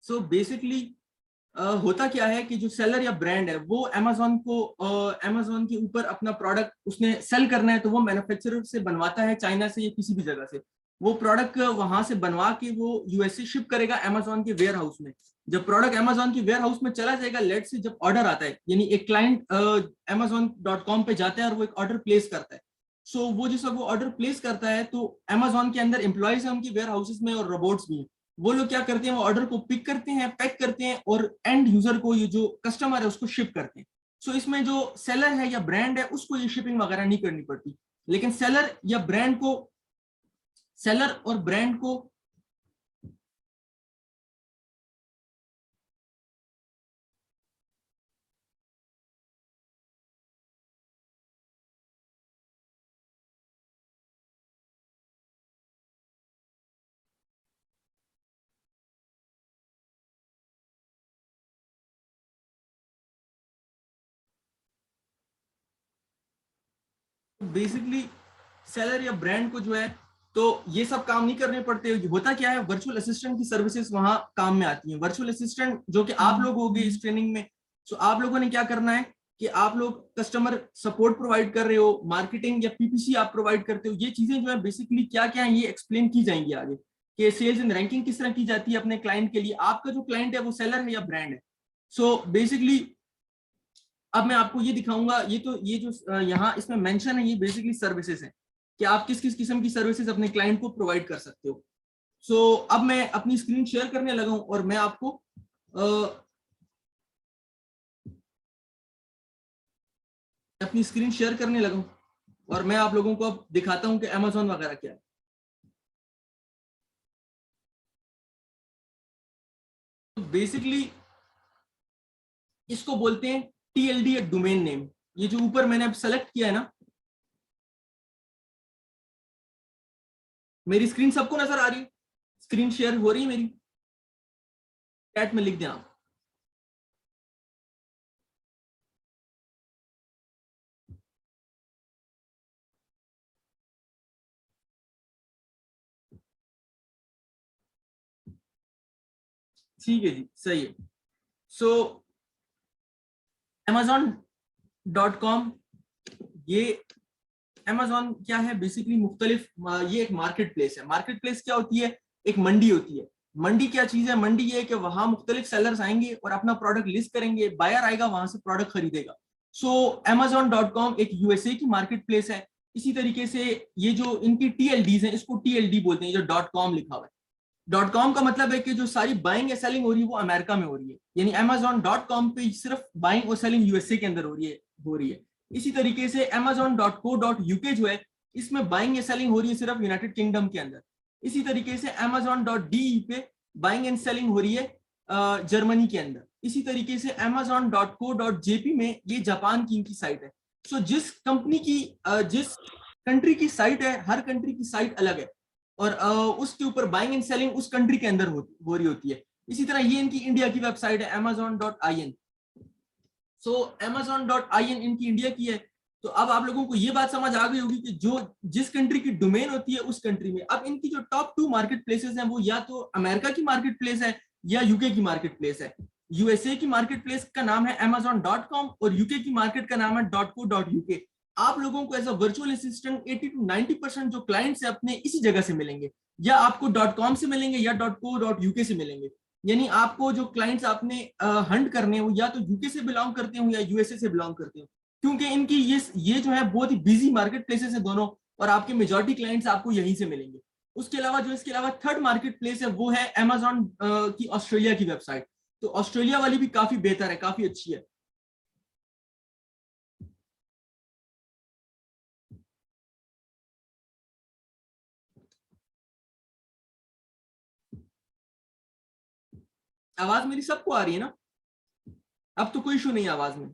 So basically होता क्या है कि जो सेलर या ब्रांड है वो अमेजोन के ऊपर अपना प्रोडक्ट उसने सेल करना है, तो वो मैन्युफैक्चरर से बनवाता है, चाइना से या किसी भी जगह से। वो प्रोडक्ट वहां से बनवा के वो यूएसए शिप करेगा अमेजोन के वेयर हाउस में। जब प्रोडक्ट अमेजोन के वेयर हाउस में चला जाएगा, लेट से जब ऑर्डर आता है, यानी एक क्लाइंट amazon.com पे जाता है और वो एक ऑर्डर प्लेस करता है। सो वो जिस वो ऑर्डर प्लेस करता है, तो अमेजोन के अंदर एम्प्लॉयज है उनकी वेयर हाउसेस में और रोबोट्स भी हैं। वो लोग क्या करते हैं, वो ऑर्डर को पिक करते हैं, पैक करते हैं और एंड यूजर को, ये जो कस्टमर है, उसको शिप करते हैं। सो इसमें जो सेलर है या ब्रांड है उसको ये शिपिंग वगैरह नहीं करनी पड़ती। लेकिन सेलर और ब्रांड को बेसिकली सेलर या ब्रांड को जो है, तो ये सब काम नहीं करने पड़ते। होता क्या है, वर्चुअल असिस्टेंट की सर्विसेज वहां काम में आती हैं। वर्चुअल असिस्टेंट जो कि आप लोग होगे इस ट्रेनिंग में, सो आप लोगों ने क्या करना है कि आप लोग कस्टमर सपोर्ट प्रोवाइड कर रहे हो, मार्केटिंग या पीपीसी आप प्रोवाइड करते हो। ये चीजें जो है बेसिकली क्या क्या है ये एक्सप्लेन की जाएंगी आगे, कि सेल्स एंड रैंकिंग किस तरह की जाती है अपने क्लाइंट के लिए। आपका जो क्लाइंट है वो सेलर है या ब्रांड है। सो बेसिकली अब मैं आपको ये दिखाऊंगा, ये जो यहाँ इसमें मेंशन है, ये बेसिकली सर्विसेज है कि आप किस किस किस्म की सर्विसेज अपने क्लाइंट को प्रोवाइड कर सकते हो। सो अब मैं अपनी स्क्रीन शेयर करने लगा हूं और मैं आपको अपनी स्क्रीन शेयर करने लगा हूं और मैं आप लोगों को अब दिखाता हूं कि अमेजोन वगैरह क्या है। तो बेसिकली इसको बोलते हैं टीएलडी, डोमेन नेम। ये जो ऊपर मैंने अब सेलेक्ट किया है ना, मेरी स्क्रीन सबको नजर आ रही है? स्क्रीन शेयर हो रही है मेरी? चैट में लिख दें आप। ठीक है जी, सही है। सो amazon.com, ये अमेजोन क्या है बेसिकली, मुख्तलिफ, ये एक मार्केट प्लेस है। मार्केट प्लेस क्या होती है? एक मंडी होती है। मंडी क्या चीज है? मंडी ये है कि वहां मुख्तलिफ सेलर्स आएंगे और अपना प्रोडक्ट लिस्ट करेंगे, बायर आएगा वहां से प्रोडक्ट खरीदेगा। सो amazon.com एक यूएसए की मार्केट प्लेस है। इसी तरीके से ये जो इनकी टीएलडीज हैं, इसको टीएलडी बोलते हैं, जो डॉट कॉम लिखा हुआ है। डॉट कॉम का मतलब है कि जो सारी बाइंग या सेलिंग हो रही है वो अमेरिका में हो रही है, यानी amazon.com पे सिर्फ बाइंग और सेलिंग यूएसए के अंदर हो रही है। इसी तरीके से amazon.co.uk जो है, इसमें बाइंग या सेलिंग हो रही है सिर्फ यूनाइटेड किंगडम के अंदर। इसी तरीके से amazon.de पे बाइंग एंड सेलिंग हो रही है जर्मनी के अंदर। इसी तरीके से amazon.co.jp में ये जापान की इनकी साइट है। सो जिस कंपनी की जिस कंट्री की साइट है, हर कंट्री की साइट अलग है और उसके ऊपर बाइंग एंड सेलिंग उस कंट्री के अंदर हो रही होती है। इसी तरह ये इनकी इंडिया की वेबसाइट है amazon.in। सो amazon.in इनकी इंडिया की है। तो अब आप लोगों को ये बात समझ आ गई होगी कि जो जिस कंट्री की डोमेन होती है उस कंट्री में, अब इनकी जो टॉप 2 मार्केट प्लेसेस हैं वो या तो अमेरिका की मार्केट प्लेस है या यूके की मार्केट प्लेस है। यूएसए की मार्केट प्लेस का नाम है amazon.com और यूके की मार्केट का नाम है .co.uk। आप लोगों को as a virtual assistant 80 to 90% जो क्लाइंट्स है अपने इसी जगह से मिलेंगे, या आपको .com से मिलेंगे या .co.uk से मिलेंगे। यानी आपको जो क्लाइंट्स आपने हंट करने हो या तो यूके से बिलोंग करते हो या यूएसए से बिलोंग करते हो, क्योंकि इनकी ये जो है बहुत ही बिजी मार्केट प्लेसेस है दोनों, और आपके मेजॉरिटी क्लाइंट्स आपको यहीं से मिलेंगे। उसके अलावा जो इसके अलावा थर्ड मार्केट प्लेस है वो है अमेजोन की ऑस्ट्रेलिया की वेबसाइट। तो ऑस्ट्रेलिया वाली भी काफी बेहतर है, काफी अच्छी है। आवाज मेरी सबको आ रही है ना? अब तो कोई इशू नहीं है आवाज में।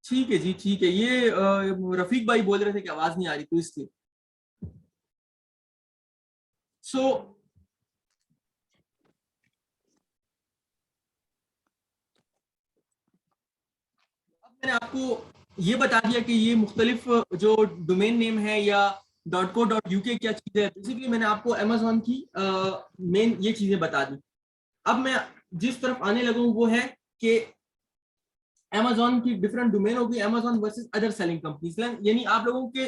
ठीक है जी, ठीक है। ये रफीक भाई बोल रहे थे कि आवाज नहीं आ रही, तो इसलिए। सो अब मैंने आपको ये बता दिया कि ये मुख्तलिफ जो डोमेन नेम है या .co.uk क्या चीज है। बेसिकली मैंने आपको अमेजोन की मेन ये चीजें बता दी। अब मैं जिस तरफ आने लगा हूं वो है कि अमेजोन की डिफरेंट डोमेन होगी, Amazon versus other selling companies. यानी आप लोगों के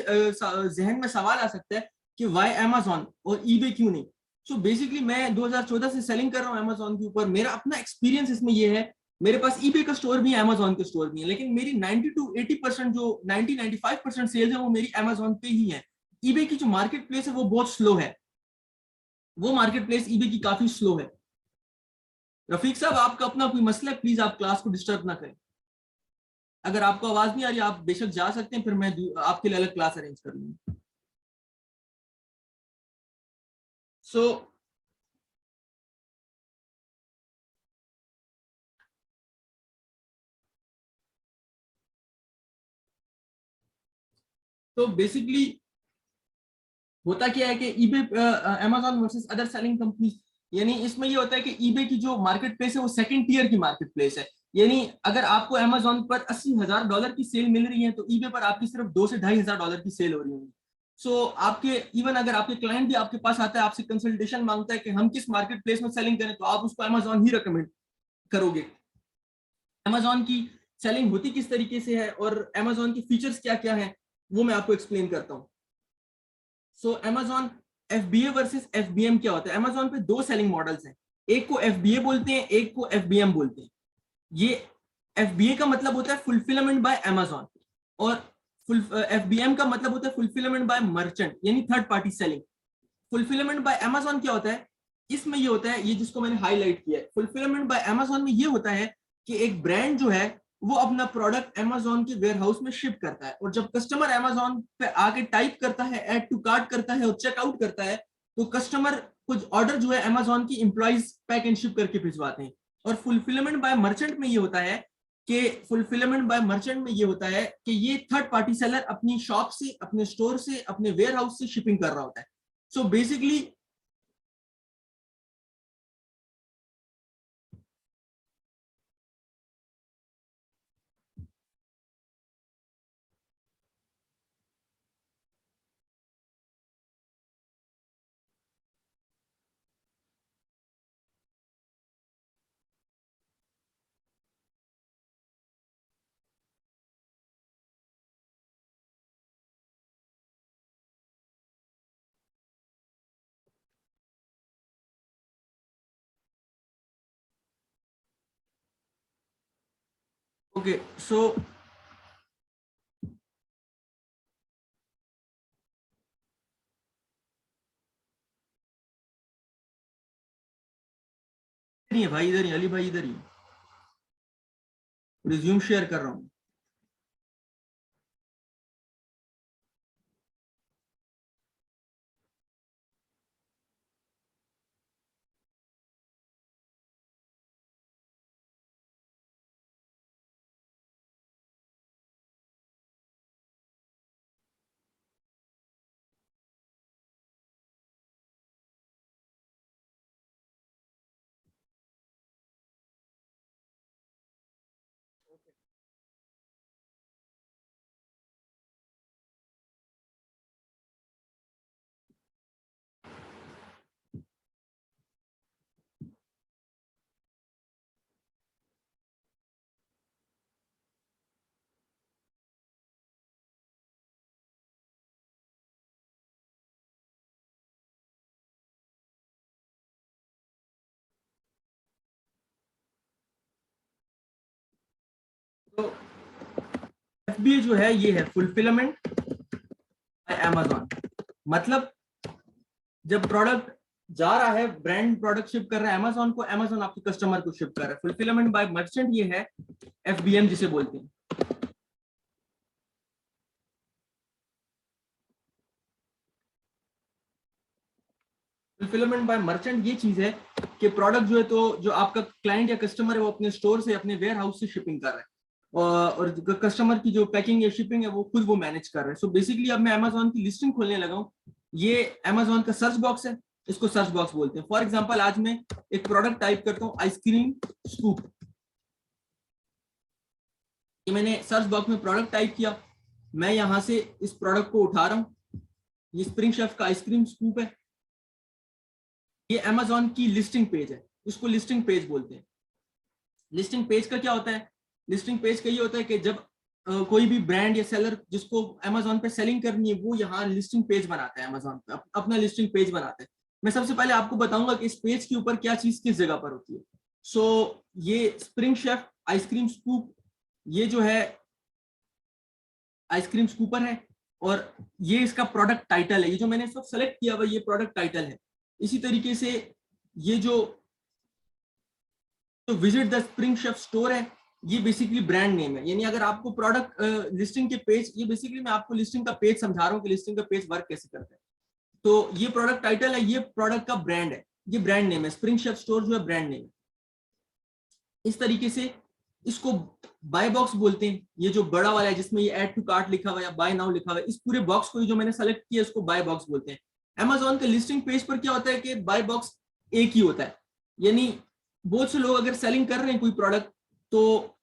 जहन में सवाल आ सकता है कि वाई अमेजोन और ईबे क्यों नहीं। सो बेसिकली मैं 2014 से सेलिंग कर रहा हूँ अमेजोन के ऊपर। मेरा अपना एक्सपीरियंस इसमें ये है, मेरे पास ईबे का स्टोर भी है, अमेजोन के स्टोर भी है, लेकिन मेरी 90 to 80% जो 90-95% सेल्स है वो मेरी अमेजोन पे ही है। ईबे की जो मार्केट प्लेस है वो बहुत स्लो है, वो मार्केट प्लेस ईबे की काफी स्लो है। रफीक साहब आपका अपना कोई मसला है, प्लीज आप क्लास को डिस्टर्ब ना करें। अगर आपको आवाज नहीं आ रही आप बेशक जा सकते हैं, फिर मैं आपके लिए अलग क्लास अरेंज कर लूंगा। सो तो बेसिकली होता क्या है कि eBay Amazon versus other selling company, यानी इसमें ये होता है कि ईबे की जो मार्केट प्लेस है वो सेकंड टियर की मार्केट प्लेस है। यानी अगर आपको अमेजोन पर $80,000 की सेल मिल रही है तो ईबे पर आपकी सिर्फ 2 से $2,500 की सेल हो रही होगी। सो आपके इवन अगर आपके क्लाइंट भी आपके पास आता है, आपसे कंसल्टेशन मांगता है कि हम किस मार्केट प्लेस में सेलिंग करें, तो आप उसको अमेजोन ही रिकमेंड करोगे। अमेजोन की सेलिंग होती किस तरीके से है और अमेजोन की फीचर्स क्या क्या है वो मैं आपको एक्सप्लेन करता हूँ। सो अमेजोन एफबीए वर्सेस एफबीएम क्या होता है। अमेजोन पे दो सेलिंग मॉडल्स हैं, एक को एफबीए बोलते हैं, एक को एफबीएम बोलते हैं। ये एफबीए का मतलब होता है फुलफिलमेंट बाय अमेजोन, और एफबीएम का मतलब होता है फुलफिलमेंट बाय मर्चेंट, यानी third party selling. Fulfilment bye Amazon क्या होता है, इसमें ये होता है, ये जिसको मैंने हाईलाइट किया है, फुलफिलमेंट बाय अमेजोन में ये होता है कि एक ब्रांड जो है वो अपना प्रोडक्ट अमेजोन के वेयर हाउस में शिप करता है, और जब कस्टमर अमेजोन पे आके टाइप करता है, ऐड टू कार्ट करता है और चेकआउट करता है, तो कस्टमर कुछ ऑर्डर जो है अमेजोन की एम्प्लॉइज पैक एंड शिप करके भिजवाते हैं। और फुलफिलमेंट बाय मर्चेंट में ये होता है कि फुलफिलमेंट बाय मर्चेंट में ये होता है कि ये थर्ड पार्टी सेलर अपनी शॉप से, अपने स्टोर से, अपने वेयर हाउस से शिपिंग कर रहा होता है। सो बेसिकली ओके सो नहीं है भाई, इधर ही अली भाई, इधर ही रिज्यूम शेयर कर रहा हूँ। तो एफबीए जो है ये है फुलफिलमेंट बाय अमेजोन। मतलब जब प्रोडक्ट जा रहा है, ब्रांड प्रोडक्ट शिप कर रहा है अमेजोन को, अमेजोन आपके कस्टमर को शिप कर रहा है। फुलफिलमेंट बाय मर्चेंट ये है एफबीएम जिसे बोलते हैं। फुलफिलमेंट बाय मर्चेंट ये चीज है कि प्रोडक्ट जो है, तो जो आपका क्लाइंट या कस्टमर है वो अपने स्टोर से, अपने वेयर हाउस से शिपिंग कर रहा है, और कस्टमर की जो पैकिंग या शिपिंग है वो खुद वो मैनेज कर रहे हैं। सो बेसिकली अब मैं अमेजोन की लिस्टिंग खोलने लगा हूँ। ये अमेजोन का सर्च बॉक्स है, इसको सर्च बॉक्स बोलते हैं। फॉर एग्जांपल आज मैं एक प्रोडक्ट टाइप करता हूँ, आइसक्रीम स्कूप। ये मैंने सर्च बॉक्स में प्रोडक्ट टाइप किया, मैं यहां से इस प्रोडक्ट को उठा रहा हूं, ये स्प्रिंग शेफ का आइसक्रीम स्कूप है, ये अमेजोन की लिस्टिंग पेज है, इसको लिस्टिंग पेज बोलते हैं। लिस्टिंग पेज का क्या होता है? लिस्टिंग पेज का ये होता है कि जब कोई भी ब्रांड या सेलर जिसको अमेजोन पे सेलिंग करनी है वो यहाँ लिस्टिंग पेज बनाता है, अमेजोन पे अपना लिस्टिंग पेज बनाता है। मैं सबसे पहले आपको बताऊंगा कि इस पेज के ऊपर क्या चीज किस जगह पर होती है। सो ये स्प्रिंग शेफ आइसक्रीम स्कूप, ये जो है आइसक्रीम स्कूपर है, और ये इसका प्रोडक्ट टाइटल है, ये जो मैंने सब सेलेक्ट किया हुआ ये प्रोडक्ट टाइटल है। इसी तरीके से ये जो visit the spring chef store है, ये बेसिकली ब्रांड नेम है। यानी अगर आपको प्रोडक्ट लिस्टिंग के पेज, ये बेसिकली मैं आपको लिस्टिंग का पेज समझा रहा हूँ कि लिस्टिंग का पेज वर्क कैसे करता है। तो ये प्रोडक्ट टाइटल है, ये प्रोडक्ट का ब्रांड है, ये ब्रांड नेम है, स्प्रिंग शेफ स्टोर जो है ब्रांड नेम है। इस तरीके से इसको बाय बॉक्स बोलते हैं, ये जो बड़ा वाला है जिसमें ये ऐड टू कार्ट लिखा हुआ है या बाय नाउ लिखा हुआ है, इस पूरे बॉक्स को जो मैंने सेलेक्ट किया इसको बाय बॉक्स बोलते हैं। अमेजोन के लिस्टिंग पेज पर क्या होता है कि बाय बॉक्स एक ही होता है, यानी बहुत से लोग अगर सेलिंग कर रहे हैं कोई प्रोडक्ट तो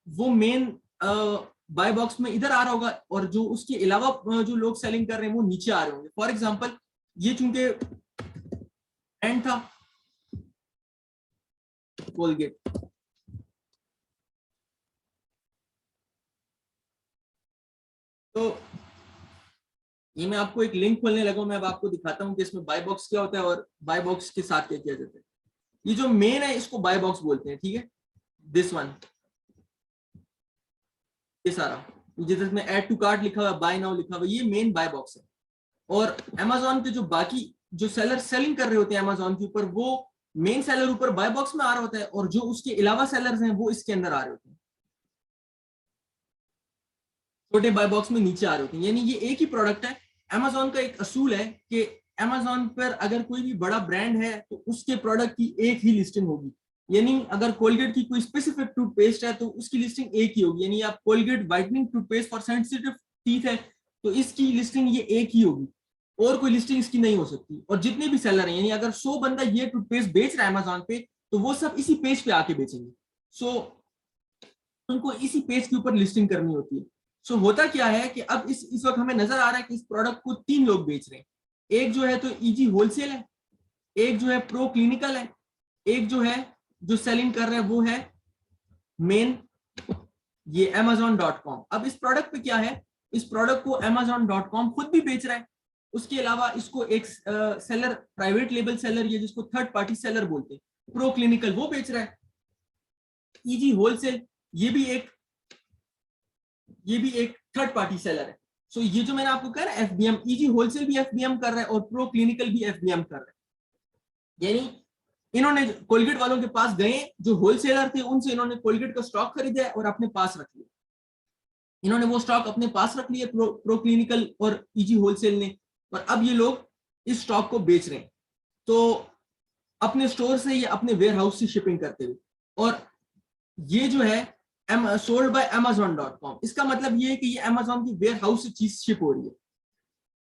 वो मेन बाय बॉक्स में इधर आ रहा होगा, और जो उसके अलावा जो लोग सेलिंग कर रहे हैं वो नीचे आ रहे होंगे। फॉर एग्जांपल ये चूंकि एंड था कोलगेट, तो ये मैं आपको एक लिंक खोलने लगा हूं, मैं अब आपको दिखाता हूं कि इसमें बाय बॉक्स क्या होता है और बाय बॉक्स के साथ क्या किया जाता है। ये जो मेन है इसको बाय बॉक्स बोलते हैं, ठीक है, दिस वन, ये सारा जिसमें ऐड टू कार्ट लिखा हुआ है, बाय नाउ लिखा हुआ है, ये मेन बाय बॉक्स है। और अमेजोन के जो बाकी जो सेलर सेलिंग कर रहे होते हैं अमेजोन के ऊपर, वो मेन सेलर ऊपर बाय बॉक्स में आ रहा होता है, और जो उसके अलावा सेलर्स हैं वो इसके अंदर आ रहे होते हैं, छोटे बाय बॉक्स में नीचे आ रहे होते हैं। यानी ये एक ही प्रोडक्ट है। अमेजोन का एक असूल है कि अमेजोन पर अगर कोई भी बड़ा ब्रांड है तो उसके प्रोडक्ट की एक ही लिस्टिंग होगी। यानी अगर कोलगेट की कोई स्पेसिफिक टूथपेस्ट है तो उसकी लिस्टिंग एक ही होगी, यानी आप Colgate whitening toothpaste for sensitive teeth है तो इसकी लिस्टिंग ये एक ही होगी, और कोई लिस्टिंग इसकी नहीं हो सकती। और जितने भी सेलर हैं, यानी अगर 100 बंदा ये टूथपेस्ट बेच रहा है अमेजोन पे तो वो सब इसी पेज पे आके बेचेंगे। सो उनको इसी पेज के ऊपर लिस्टिंग करनी होती है। सो होता क्या है कि अब इस वक्त हमें नजर आ रहा है कि इस प्रोडक्ट को 3 लोग बेच रहे हैं। एक जो है तो ईजी होलसेल है, एक जो है प्रो क्लिनिकल है, एक जो है जो सेलिंग कर रहा है वो है मेन ये amazon.com। अब इस प्रोडक्ट पे क्या है, इस प्रोडक्ट को amazon.com खुद भी बेच रहा है, उसके अलावा इसको एक सेलर, प्राइवेट लेबल सेलर, ये जिसको थर्ड पार्टी सेलर बोलते हैं, प्रो क्लिनिकल वो बेच रहा है। ईजी होलसेल ये भी एक थर्ड पार्टी सेलर है। सो ये जो मैंने आपको कहा ना एफबीएम, ईजी होलसेल भी एफबीएम कर रहा है और प्रो क्लिनिकल भी एफबीएम कर रहा है। यानी इन्होंने कोलगेट वालों के पास गए, जो होलसेलर थे उनसे इन्होंने कोलगेट का स्टॉक खरीदा और अपने पास रख लिया, इन्होंने वो स्टॉक अपने पास रख लिया प्रो क्लिनिकल और ईजी होलसेल ने, और अब ये लोग इस स्टॉक को बेच रहे हैं, तो अपने स्टोर से या अपने वेयर हाउस से शिपिंग करते हुए। और ये जो है सोल्ड बाय amazon.com, इसका मतलब ये है कि ये अमेजोन की वेयर हाउस से चीज शिप हो रही है।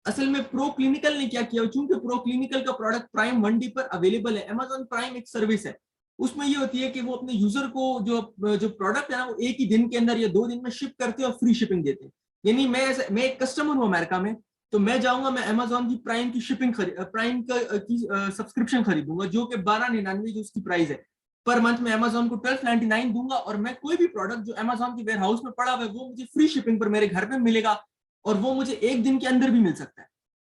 असल में प्रो क्लिनिकल ने क्या किया, चूंकि प्रो क्लिनिकल का प्रोडक्ट प्राइम मंडी पर अवेलेबल है, अमेजोन प्राइम एक सर्विस है, उसमें ये होती है कि वो अपने यूजर को जो प्रोडक्ट है ना वो एक ही दिन के अंदर या 2 दिन में शिप करते हैं और फ्री शिपिंग देते हैं। यानी मैं एक कस्टमर हूँ अमेरिका में, तो मैं जाऊंगा, मैं अमेजोन की प्राइम की शिपिंग प्राइम की सब्सक्रिप्शन खरीदूंगा जो कि 12.99 जो उसकी प्राइस है पर मंथ, में अमेजोन को 12.99 दूंगा, और मैं कोई भी प्रोडक्ट जो अमेजोन की वेयर हाउस में पड़ा हुआ है वो मुझे फ्री शिपिंग पर मेरे घर पे मिलेगा, और वो मुझे एक दिन के अंदर भी मिल सकता है।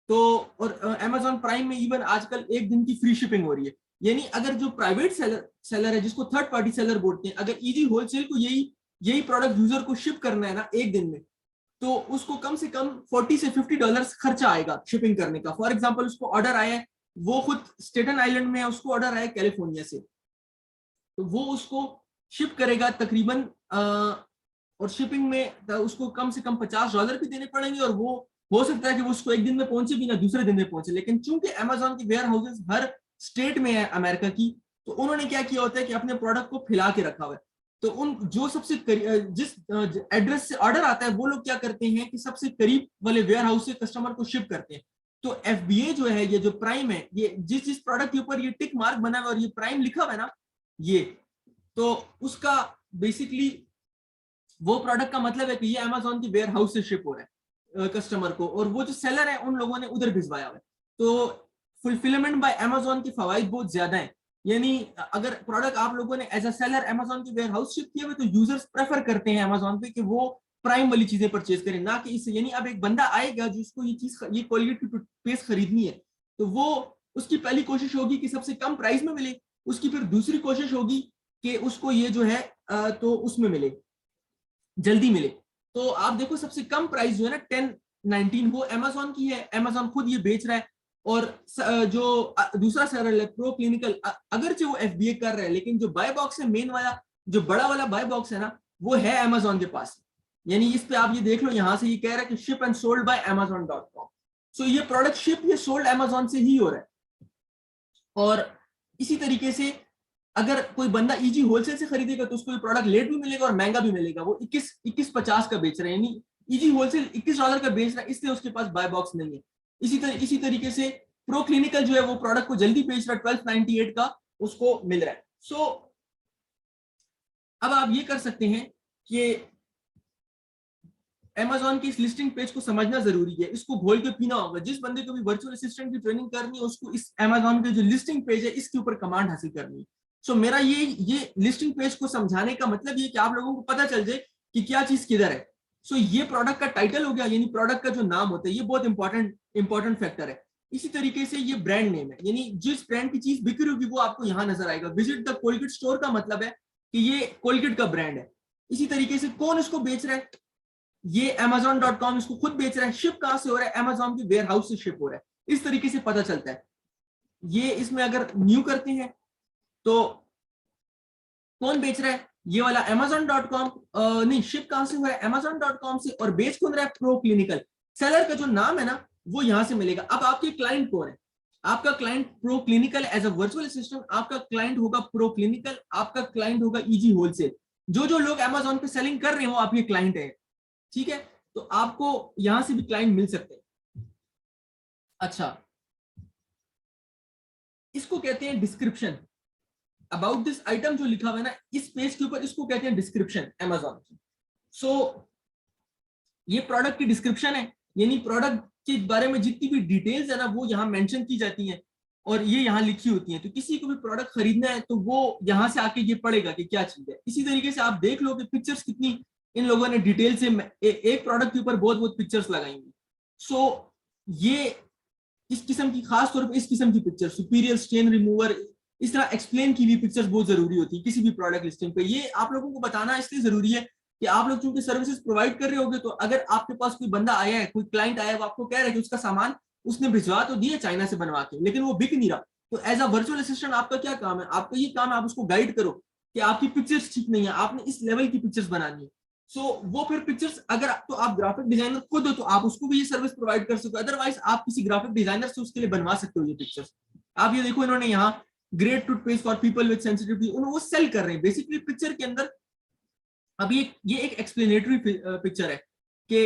तो और अमेजोन प्राइम में इवन आजकल एक दिन की फ्री शिपिंग हो रही है। यानी अगर जो प्राइवेट सेलर है जिसको थर्ड पार्टी सेलर बोलते हैं, अगर ईजी होलसेल को यही प्रोडक्ट यूजर को शिप करना है ना एक दिन में, तो उसको कम से कम $40 से $50 खर्चा आएगा शिपिंग करने का। फॉर एग्जाम्पल उसको ऑर्डर आया है, वो खुद स्टेटन आइलैंड में है, उसको ऑर्डर आया कैलिफोर्निया से, तो वो उसको शिप करेगा तकरीबन और शिपिंग में उसको कम से कम $50 भी देने पड़ेंगे, और वो हो सकता है कि वो उसको एक दिन में पहुंचे भी ना, दूसरे दिन में पहुंचे। लेकिन चूंकि अमेजोन की वेयर हाउसेस हर स्टेट में है अमेरिका की, तो उन्होंने क्या किया होता है कि अपने प्रोडक्ट को फैला के रखा हुआ है। तो उन जो सबसे जिस एड्रेस से ऑर्डर आता है वो लोग क्या करते हैं कि सबसे करीब वाले वेयर हाउस से कस्टमर को शिप करते हैं। तो एफबीए जो है, ये जो प्राइम है, ये जिस प्रोडक्ट के ऊपर ये टिक मार्क बना हुआ है और ये प्राइम लिखा हुआ है ना, ये तो उसका बेसिकली वो प्रोडक्ट का मतलब है कि ये अमेजोन की वेयर हाउस से शिप हो रहा है कस्टमर को, और वो जो सेलर है उन लोगों ने उधर भिजवाया हुआ है। तो फुलफिलमेंट बाय अमेजोन की फवाइद बहुत ज्यादा है। यानी अगर प्रोडक्ट आप लोगों ने एज अ सेलर अमेजोन की वेयर हाउस शिप किया हुआ, तो यूजर्स प्रेफर करते हैं अमेजोन पे कि वो प्राइम वाली चीजें परचेज करें, ना कि इससे। यानी अब एक बंदा आएगा जिसको ये चीज, ये कोलगेट की टूथपेस्ट खरीदनी है, तो वो उसकी पहली कोशिश होगी कि सबसे कम प्राइस में मिले, उसकी फिर दूसरी कोशिश होगी कि उसको ये जो है तो उसमें मिले, जल्दी मिले। तो आप देखो सबसे कम प्राइस जो है ना 1019 वो अमेजोन की है, अमेजोन खुद ये बेच रहा है। और जो दूसरा सरल है प्रो क्लिनिकल, अगरचे वो एफबीए कर रहा है, लेकिन जो बाय बॉक्स है मेन वाला, जो बड़ा वाला बाय बॉक्स है ना, वो है अमेजोन के पास। यानी इस पे आप ये देख लो, यहां से ये कह रहा है कि ship and sold by amazon.com। सो ये प्रोडक्ट शिप, ये सोल्ड अमेजोन से ही हो रहा है। और इसी तरीके से अगर कोई बंदा ईजी होलसेल से खरीदेगा तो उसको ये प्रोडक्ट लेट भी मिलेगा और महंगा भी मिलेगा। वो 21.50 का बेच रहे हैं, यानी ईजी होलसेल $21 का बेच रहा है, इसलिए उसके पास बाय बॉक्स नहीं है। इसी तरीके से प्रो क्लिनिकल जो है वो प्रोडक्ट को जल्दी बेच रहा है, 1298 का उसको मिल रहा है। सो अब आप ये कर सकते हैं कि अमेजोन की इस लिस्टिंग पेज को समझना जरूरी है, इसको घोल के पीना होगा। जिस बंदे को भी वर्चुअल असिस्टेंट की ट्रेनिंग करनी है, उसको इस अमेजोन के जो लिस्टिंग पेज है इसके ऊपर कमांड हासिल करनी है। सो मेरा ये लिस्टिंग पेज को समझाने का मतलब ये कि आप लोगों को पता चल जाए कि क्या चीज किधर है। सो ये प्रोडक्ट का टाइटल हो गया, यानी प्रोडक्ट का जो नाम होता है, ये बहुत इंपॉर्टेंट फैक्टर है। इसी तरीके से ये ब्रांड नेम है, यानी जिस ब्रांड की चीज बिक रही होगी वो आपको यहाँ नजर आएगा। विजिट द कोलगेट स्टोर का मतलब है कि ये कोलगेट का ब्रांड है। इसी तरीके से कौन इसको बेच रहा है, ये amazon.com इसको खुद बेच रहा है। शिप कहां से हो रहा है, अमेजोन के वेयर हाउस से शिप हो रहा है। इस तरीके से पता चलता है। ये इसमें अगर न्यू करते हैं तो कौन बेच रहा है, ये वाला amazon.com, नहीं, शिप कहां से हो रहा है, amazon.com से, और बेच कौन रहा है, प्रो क्लिनिकल। सेलर का जो नाम है ना वो यहां से मिलेगा। अब आपके क्लाइंट कौन है, आपका client pro clinical as a virtual assistant, आपका क्लाइंट होगा प्रो क्लिनिकल, आपका क्लाइंट होगा ईजी होलसेल। जो लोग अमेजोन पे सेलिंग कर रहे हैं वो आपके क्लाइंट है, ठीक है। तो आपको यहां से भी क्लाइंट मिल सकते हैं। अच्छा, इसको कहते हैं डिस्क्रिप्शन। अबाउट दिस आइटम जो लिखा हुआ है ना इस पेज के ऊपर, इसको कहते हैं डिस्क्रिप्शन अमेजोन की। सो ये प्रोडक्ट की डिस्क्रिप्शन है, यानी प्रोडक्ट के बारे में जितनी भी डिटेल्स है ना वो यहाँ मेंशन की जाती हैं और ये यहाँ लिखी होती हैं। तो किसी को भी प्रोडक्ट खरीदना है तो वो यहाँ से आके ये पढ़ेगा कि क्या चीज है। इसी तरीके से आप देख लो कि पिक्चर्स कितनी इन लोगों ने डिटेल से एक प्रोडक्ट के ऊपर बहुत बहुत पिक्चर्स लगाई हुई। सो ये इस किस्म की, खास तौर पर इस किस्म की पिक्चर, सुपीरियर स्टेन रिमूवर, इस तरह एक्सप्लेन की हुई पिक्चर्स बहुत जरूरी होती है किसी भी प्रोडक्ट लिस्टिंग पे। ये आप लोगों को बताना इसलिए जरूरी है कि आप लोग चूंकि सर्विसेज प्रोवाइड कर रहे होगे, तो अगर आपके पास कोई बंदा आया है, कोई क्लाइंट आया है, वो आपको कह रहा है कि उसका सामान उसने भिजवा तो दिया चाइना से बनवा के, लेकिन वो बिक नहीं रहा, तो एज अ वर्चुअल असिस्टेंट आपका क्या काम है, आपका ये काम है आप उसको गाइड करो कि आपकी पिक्चर्स ठीक नहीं है, आपने इस लेवल की पिक्चर्स बनानी है। सो वो फिर पिक्चर्स, अगर तो आप ग्राफिक डिजाइनर खुद हो तो आप उसको भी ये सर्विस प्रोवाइड कर सकते हो, अदरवाइज आप किसी ग्राफिक डिजाइनर से उसके लिए बनवा सकते हो ये पिक्चर्स। आप ये देखो, इन्होंने यहाँ great toothpaste for people with sensitivity, वो सेल कर रहे हैं बेसिकली पिक्चर के अंदर। अब ये एक एक्सप्लेनेटरी पिक्चर है कि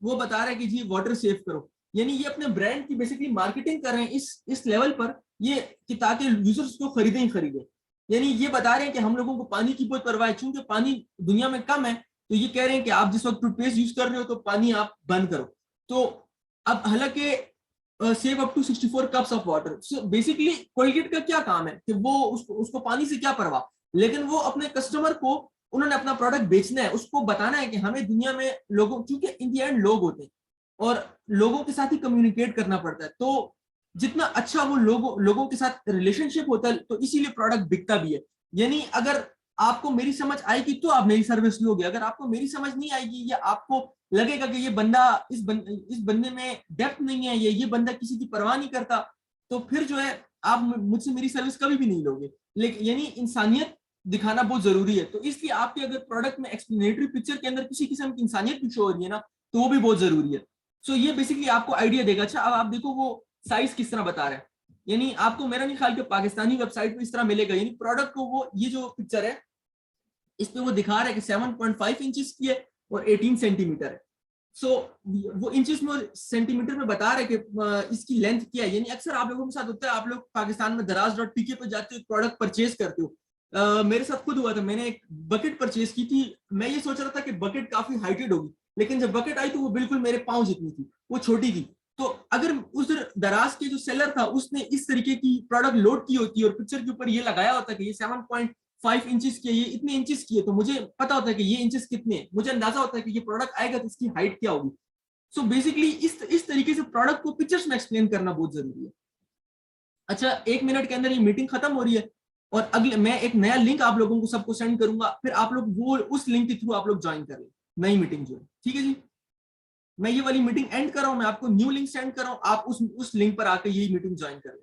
वो बता रहा है कि जी वाटर सेव करो, यानी ये अपने ब्रांड की बेसिकली मार्केटिंग कर रहे हैं इस लेवल पर, ये कि ताकि यूजर्स को खरीदे ही खरीदे। यानी ये बता रहे हैं कि हम लोगों को पानी की बहुत परवाह है, चूंकि पानी दुनिया में कम है, तो ये कह रहे हैं कि आप जिस वक्त टूथपेस्ट यूज कर रहे हो तो पानी आप बंद करो। तो अब हालांकि save up to 64 cups of water, so basically Colgate का क्या काम है कि वो उसको पानी से क्या परवाह, लेकिन वो अपने कस्टमर को, उन्होंने अपना प्रोडक्ट बेचना है, उसको बताना है कि हमें दुनिया में लोगों, क्योंकि इन दी एंड लोग होते हैं और लोगों के साथ ही कम्युनिकेट करना पड़ता है, तो जितना अच्छा वो लोगों के साथ रिलेशनशिप होता है तो इसीलिए प्रोडक्ट बिकता भी है। यानी अगर आपको मेरी समझ आएगी तो आप मेरी सर्विस लोगे, अगर आपको मेरी समझ नहीं आएगी या आपको लगेगा कि ये बंदा इस बंदे में डेप्थ नहीं है, ये बंदा किसी की परवाह नहीं करता, तो फिर जो है आप मुझसे मेरी सर्विस कभी भी नहीं लोगे। लेकिन यानी इंसानियत दिखाना बहुत जरूरी है, तो इसलिए आपके अगर प्रोडक्ट में एक्सप्लेनेटरी पिक्चर के अंदर किसी किस्म की इंसानियत भी शो हो रही है ना, तो वो भी बहुत जरूरी है। सो ये बेसिकली आपको आइडिया देगा। अच्छा, अब आप देखो वो साइज किस तरह बता रहे हैं, यानी आपको मेरा नहीं ख्याल कि पाकिस्तानी वेबसाइट पे इस तरह मिलेगा। यानी प्रोडक्ट को वो, ये जो पिक्चर है इस पे वो दिखा रहा है कि 7.5 इंचेस की है और 18 सेंटीमीटर है। सो वो इंचेस में और सेंटीमीटर में बता रहे कि इसकी लेंथ क्या है। यानी अक्सर आप लोगों के साथ होता है, आप लोग पाकिस्तान में दराज.pk पे जाते हो, प्रोडक्ट परचेज करते हो, मेरे साथ खुद हुआ था, मैंने एक बकेट परचेज की थी। मैं ये सोच रहा था कि बकेट काफी हाइटेड होगी, लेकिन जब बकेट आई तो वो बिल्कुल मेरे पाँव जितनी थी, वो छोटी थी। तो अगर उस दराज के जो सेलर था उसने इस तरीके की प्रोडक्ट लोड की होती और पिक्चर के ऊपर ये लगाया होता कि ये 7.5 इंचेस की है, ये इतने इंचेस की है, तो मुझे पता होता है कि ये इंचेस कितने हैं, मुझे अंदाजा होता है कि ये प्रोडक्ट आएगा तो इसकी हाइट क्या होगी। सो बेसिकली इस तरीके से प्रोडक्ट को पिक्चर्स में एक्सप्लेन करना बहुत जरूरी है। अच्छा, 1 मिनट के अंदर ये मीटिंग खत्म हो रही है और अगले मैं एक नया लिंक आप लोगों को सबको सेंड करूंगा, फिर आप लोग वो उस लिंक के थ्रू आप लोग ज्वाइन करें नई मीटिंग जो है। ठीक है जी, मैं ये वाली मीटिंग एंड कर रहा हूं, मैं आपको न्यू लिंक सेंड कर रहा हूं, आप उस लिंक पर आकर यही मीटिंग ज्वाइन करें।